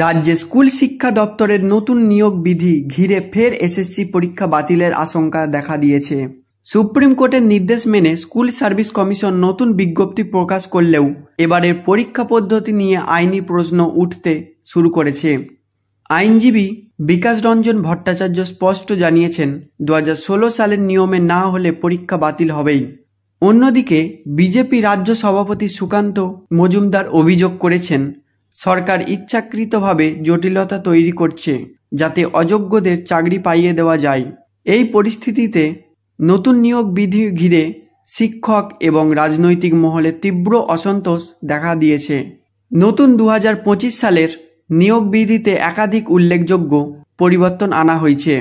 রাজ্যে স্কুল শিক্ষা দপ্তরের নতুন নিয়োগ বিধি ঘিরে ফের এসএসসি পরীক্ষা বাতিলের আশঙ্কা দেখা দিয়েছে। সুপ্রিম কোর্টের নির্দেশ মেনে স্কুল সার্ভিস কমিশন নতুন বিজ্ঞপ্তি প্রকাশ করলেও এবারের পরীক্ষা পদ্ধতি নিয়ে আইনি প্রশ্ন উঠতে শুরু করেছে। আইনজীবী বিকাশ রঞ্জন ভট্টাচার্য স্পষ্ট জানিয়েছেন, 2016 সালের নিয়মে না হলে পরীক্ষা বাতিল হবেই। অন্যদিকে বিজেপি রাজ্য সভাপতি সুকান্ত মজুমদার অভিযোগ করেছেন, সরকার ইচ্ছাকৃতভাবে জটিলতা তৈরি করছে যাতে অযোগ্যদের চাকরি পাইয়ে দেওয়া যায়। এই পরিস্থিতিতে নতুন নিয়োগ বিধি ঘিরে শিক্ষক এবং রাজনৈতিক মহলে তীব্র অসন্তোষ দেখা দিয়েছে। নতুন 2025 সালের নিয়োগ বিধিতে একাধিক উল্লেখযোগ্য পরিবর্তন আনা হয়েছে।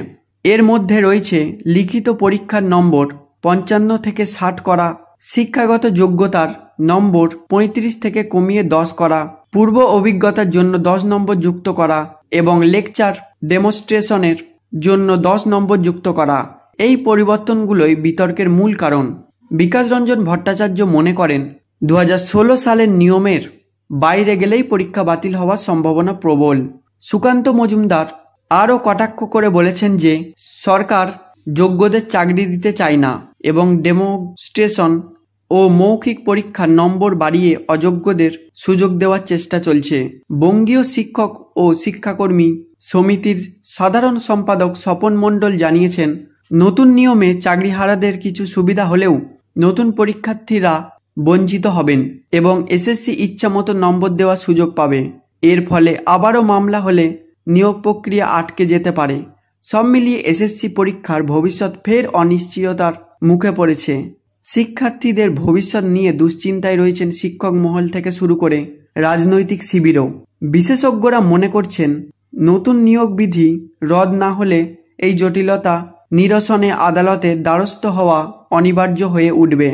এর মধ্যে রয়েছে লিখিত পরীক্ষার নম্বর 55 থেকে 60 করা, শিক্ষাগত যোগ্যতার নম্বর 35 থেকে কমিয়ে 10 করা, পূর্ব অভিজ্ঞতার জন্য 10 নম্বর যুক্ত করা এবং লেকচার ডেমনস্ট্রেশনের জন্য 10 নম্বর যুক্ত করা। এই পরিবর্তনগুলোই বিতর্কের মূল কারণ। বিকাশ রঞ্জন ভট্টাচার্য মনে করেন, 2016 সালের নিয়মের বাইরে গেলেই পরীক্ষা বাতিল হওয়ার সম্ভাবনা প্রবল। সুকান্ত মজুমদার আরও কটাক্ষ করে বলেছেন যে সরকার যোগ্যদের চাকরি দিতে চায় না এবং ডেমনস্ট্রেশন ও মৌখিক পরীক্ষার নম্বর বাড়িয়ে অযোগ্যদের সুযোগ দেওয়ার চেষ্টা চলছে। বঙ্গীয় শিক্ষক ও শিক্ষাকর্মী সমিতির সাধারণ সম্পাদক স্বপন মণ্ডল জানিয়েছেন, নতুন নিয়মে চাকরিহারাদের কিছু সুবিধা হলেও নতুন পরীক্ষার্থীরা বঞ্চিত হবেন এবং এসএসসি ইচ্ছামতো নম্বর দেওয়ার সুযোগ পাবে। এর ফলে আবারও মামলা হলে নিয়োগ প্রক্রিয়া আটকে যেতে পারে। সব মিলিয়ে এসএসসি পরীক্ষার ভবিষ্যৎ ফের অনিশ্চয়তার মুখে পড়েছে। শিক্ষার্থীদের ভবিষ্যৎ নিয়ে দুশ্চিন্তায় রয়েছেন শিক্ষক মহল থেকে শুরু করে রাজনৈতিক শিবিরও। বিশেষজ্ঞরা মনে করছেন, নতুন নিয়োগ বিধি রদ না হলে এই জটিলতা নিরসনে আদালতের দ্বারস্থ হওয়া অনিবার্য হয়ে উঠবে।